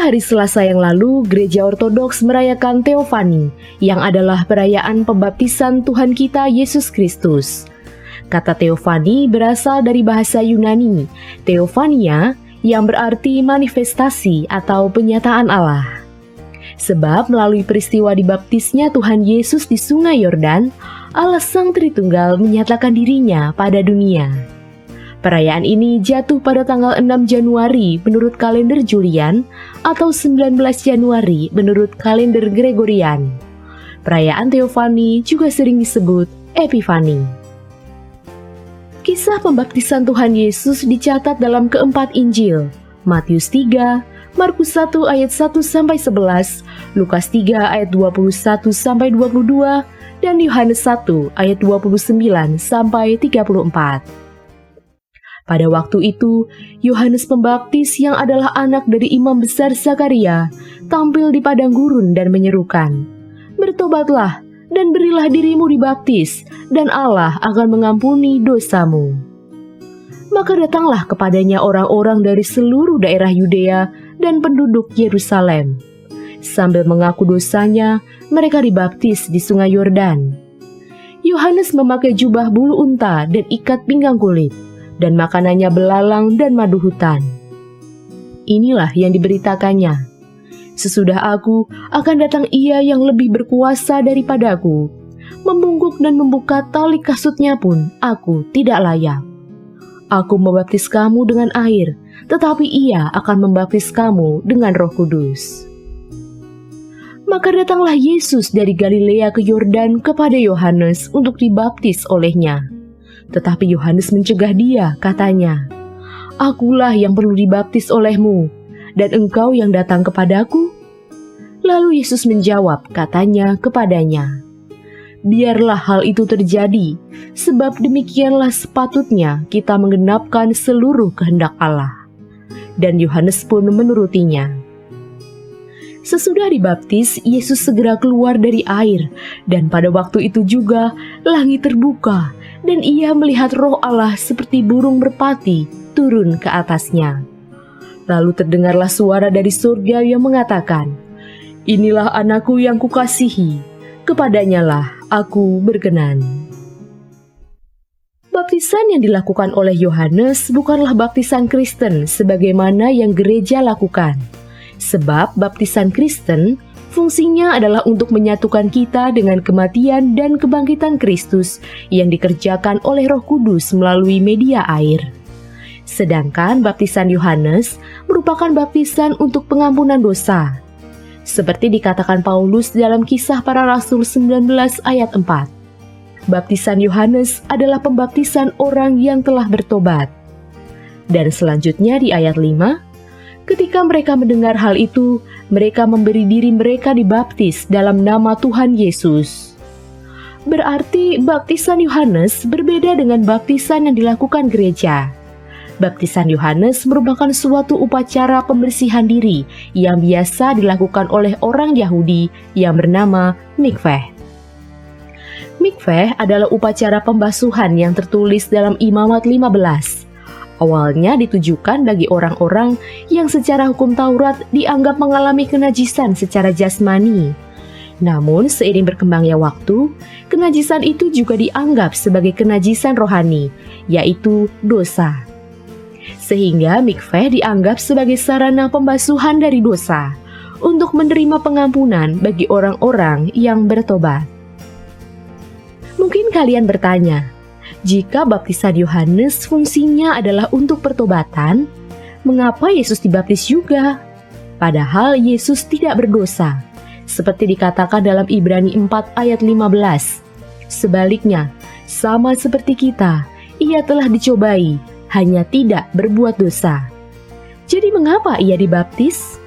Pada hari Selasa yang lalu, Gereja Ortodoks merayakan Theophany, yang adalah perayaan pembaptisan Tuhan kita Yesus Kristus. Kata Theophany berasal dari bahasa Yunani, Theophania, yang berarti manifestasi atau penyataan Allah. Sebab melalui peristiwa dibaptisnya Tuhan Yesus di Sungai Yordan, Allah Sang Tritunggal menyatakan dirinya pada dunia. Perayaan ini jatuh pada tanggal 6 Januari menurut kalender Julian atau 19 Januari menurut kalender Gregorian. Perayaan Theophany juga sering disebut Epifani. Kisah pembaptisan Tuhan Yesus dicatat dalam keempat Injil, Matius 3, Markus 1 ayat 1-11, Lukas 3 ayat 21-22, dan Yohanes 1 ayat 29-34. Pada waktu itu, Yohanes Pembaptis yang adalah anak dari imam besar Zakaria tampil di padang gurun dan menyerukan, "Bertobatlah dan berilah dirimu dibaptis, dan Allah akan mengampuni dosamu." Maka datanglah kepadanya orang-orang dari seluruh daerah Yudea dan penduduk Yerusalem. Sambil mengaku dosanya, mereka dibaptis di Sungai Yordan. Yohanes memakai jubah bulu unta dan ikat pinggang kulit, dan makanannya belalang dan madu hutan. Inilah yang diberitakannya, "Sesudah aku akan datang Ia yang lebih berkuasa daripadaku. Membungkuk dan membuka tali kasutnya pun aku tidak layak. Aku membaptis kamu dengan air, tetapi Ia akan membaptis kamu dengan Roh Kudus." Maka datanglah Yesus dari Galilea ke Yordan kepada Yohanes untuk dibaptis olehnya. Tetapi Yohanes mencegah dia, katanya, "Akulah yang perlu dibaptis olehmu, dan engkau yang datang kepadaku?" Lalu Yesus menjawab, katanya kepadanya, "Biarlah hal itu terjadi, sebab demikianlah sepatutnya kita menggenapkan seluruh kehendak Allah." Dan Yohanes pun menurutinya. Sesudah dibaptis, Yesus segera keluar dari air, dan pada waktu itu juga langit terbuka, dan ia melihat Roh Allah seperti burung merpati turun ke atasnya. Lalu terdengarlah suara dari surga yang mengatakan, "Inilah anakku yang kukasihi, kepadanyalah aku berkenan." Baptisan yang dilakukan oleh Yohanes bukanlah baptisan Kristen sebagaimana yang gereja lakukan. Sebab baptisan Kristen fungsinya adalah untuk menyatukan kita dengan kematian dan kebangkitan Kristus yang dikerjakan oleh Roh Kudus melalui media air. Sedangkan baptisan Yohanes merupakan baptisan untuk pengampunan dosa. Seperti dikatakan Paulus dalam Kisah Para Rasul 19 ayat 4. Baptisan Yohanes adalah pembaptisan orang yang telah bertobat. Dan selanjutnya di ayat 5, ketika mereka mendengar hal itu, mereka memberi diri mereka dibaptis dalam nama Tuhan Yesus. Berarti baptisan Yohanes berbeda dengan baptisan yang dilakukan gereja. Baptisan Yohanes merupakan suatu upacara pembersihan diri yang biasa dilakukan oleh orang Yahudi yang bernama mikveh. Mikveh adalah upacara pembasuhan yang tertulis dalam Imamat 15. Awalnya ditujukan bagi orang-orang yang secara hukum Taurat dianggap mengalami kenajisan secara jasmani. Namun seiring berkembangnya waktu, kenajisan itu juga dianggap sebagai kenajisan rohani, yaitu dosa. Sehingga mikveh dianggap sebagai sarana pembasuhan dari dosa untuk menerima pengampunan bagi orang-orang yang bertobat. Mungkin kalian bertanya, jika baptisan Yohanes fungsinya adalah untuk pertobatan, mengapa Yesus dibaptis juga? Padahal Yesus tidak berdosa, seperti dikatakan dalam Ibrani 4 ayat 15. Sebaliknya, sama seperti kita, ia telah dicobai, hanya tidak berbuat dosa. Jadi mengapa ia dibaptis?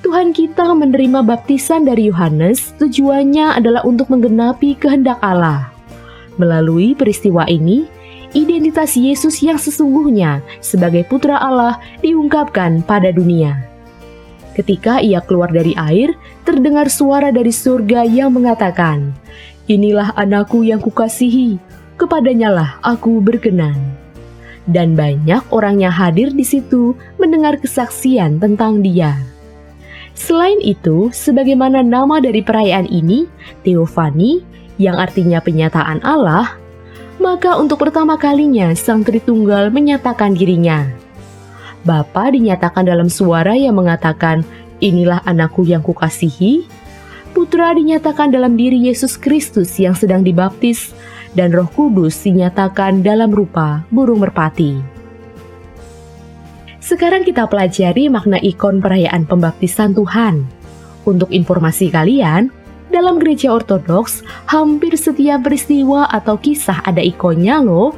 Tuhan kita menerima baptisan dari Yohanes tujuannya adalah untuk menggenapi kehendak Allah. Melalui peristiwa ini, identitas Yesus yang sesungguhnya sebagai Putra Allah diungkapkan pada dunia. Ketika ia keluar dari air, terdengar suara dari surga yang mengatakan, "Inilah anakku yang kukasihi, kepadanyalah aku berkenan." Dan banyak orang yang hadir di situ mendengar kesaksian tentang dia. Selain itu, sebagaimana nama dari perayaan ini, Theophany, yang artinya penyataan Allah, maka untuk pertama kalinya Sang Tritunggal menyatakan dirinya. Bapa dinyatakan dalam suara yang mengatakan, "Inilah anakku yang kukasihi." Putra dinyatakan dalam diri Yesus Kristus yang sedang dibaptis, dan Roh Kudus dinyatakan dalam rupa burung merpati. Sekarang kita pelajari makna ikon perayaan pembaptisan Tuhan. Untuk informasi kalian, dalam gereja Ortodoks, hampir setiap peristiwa atau kisah ada ikonnya loh.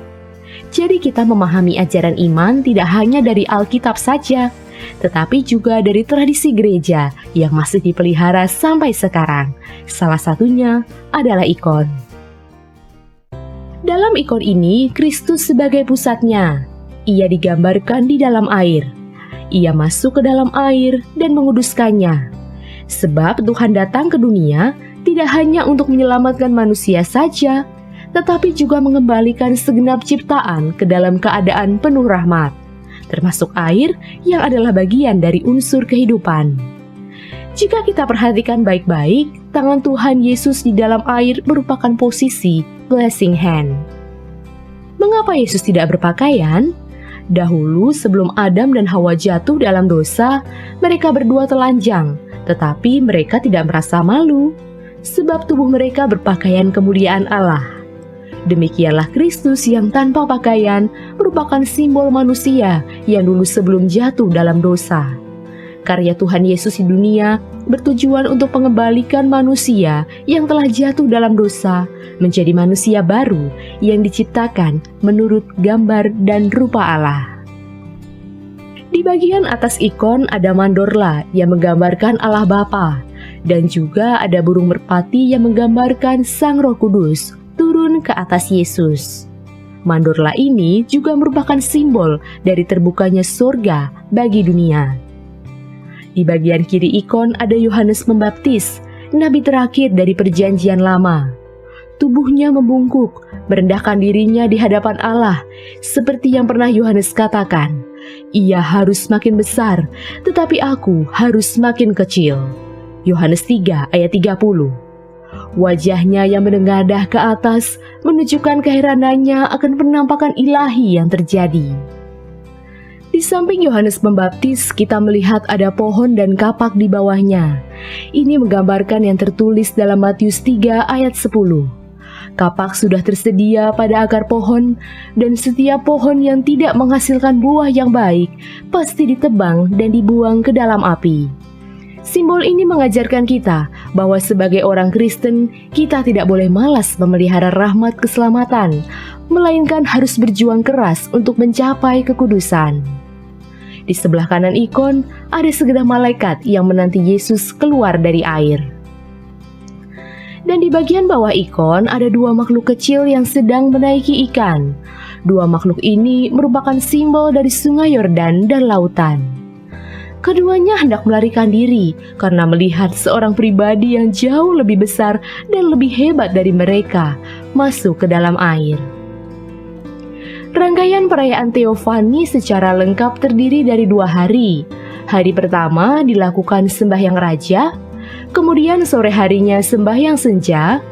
Jadi kita memahami ajaran iman tidak hanya dari Alkitab saja, tetapi juga dari tradisi gereja yang masih dipelihara sampai sekarang. Salah satunya adalah ikon. Dalam ikon ini, Kristus sebagai pusatnya. Ia digambarkan di dalam air. Ia masuk ke dalam air dan menguduskannya. Sebab Tuhan datang ke dunia tidak hanya untuk menyelamatkan manusia saja, tetapi juga mengembalikan segenap ciptaan ke dalam keadaan penuh rahmat, termasuk air yang adalah bagian dari unsur kehidupan. Jika kita perhatikan baik-baik, tangan Tuhan Yesus di dalam air merupakan posisi blessing hand. Mengapa Yesus tidak berpakaian? Dahulu sebelum Adam dan Hawa jatuh dalam dosa, mereka berdua telanjang, tetapi mereka tidak merasa malu, sebab tubuh mereka berpakaian kemuliaan Allah. Demikianlah Kristus yang tanpa pakaian merupakan simbol manusia yang dulu sebelum jatuh dalam dosa. Karya Tuhan Yesus di dunia bertujuan untuk mengembalikan manusia yang telah jatuh dalam dosa menjadi manusia baru yang diciptakan menurut gambar dan rupa Allah. Di bagian atas ikon ada mandorla yang menggambarkan Allah Bapa, dan juga ada burung merpati yang menggambarkan Sang Roh Kudus turun ke atas Yesus. Mandorla ini juga merupakan simbol dari terbukanya surga bagi dunia. Di bagian kiri ikon ada Yohanes Pembaptis, nabi terakhir dari Perjanjian Lama. Tubuhnya membungkuk, merendahkan dirinya di hadapan Allah, seperti yang pernah Yohanes katakan, "Ia harus makin besar, tetapi aku harus makin kecil." Yohanes 3 ayat 30. Wajahnya yang menengadah ke atas menunjukkan keheranannya akan penampakan ilahi yang terjadi. Di samping Yohanes Pembaptis, kita melihat ada pohon dan kapak di bawahnya. Ini menggambarkan yang tertulis dalam Matius 3 ayat 10. Kapak sudah tersedia pada akar pohon, dan setiap pohon yang tidak menghasilkan buah yang baik pasti ditebang dan dibuang ke dalam api. Simbol ini mengajarkan kita bahwa sebagai orang Kristen, kita tidak boleh malas memelihara rahmat keselamatan, melainkan harus berjuang keras untuk mencapai kekudusan. Di sebelah kanan ikon, ada segenap malaikat yang menanti Yesus keluar dari air. Dan di bagian bawah ikon, ada dua makhluk kecil yang sedang menaiki ikan. Dua makhluk ini merupakan simbol dari sungai Yordan dan lautan. Keduanya hendak melarikan diri karena melihat seorang pribadi yang jauh lebih besar dan lebih hebat dari mereka masuk ke dalam air. Rangkaian perayaan Theophany secara lengkap terdiri dari 2 hari. Hari pertama dilakukan sembahyang raja, kemudian sore harinya sembahyang senja,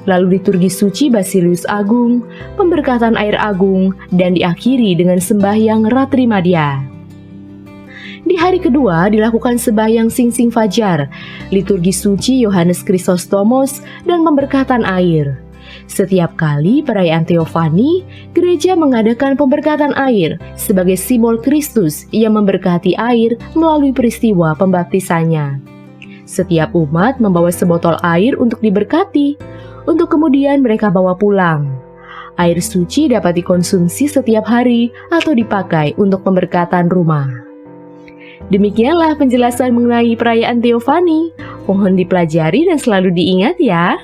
lalu liturgi suci Basilius Agung, pemberkatan air agung, dan diakhiri dengan sembahyang Ratri Madya. Di hari kedua dilakukan sembahyang Singsing Fajar, liturgi suci Yohanes Krisostomos, dan pemberkatan air. Setiap kali perayaan Theophany, gereja mengadakan pemberkatan air sebagai simbol Kristus yang memberkati air melalui peristiwa pembaptisannya. Setiap umat membawa sebotol air untuk diberkati, untuk kemudian mereka bawa pulang. Air suci dapat dikonsumsi setiap hari atau dipakai untuk pemberkatan rumah. Demikianlah penjelasan mengenai perayaan Theophany. Mohon dipelajari dan selalu diingat ya.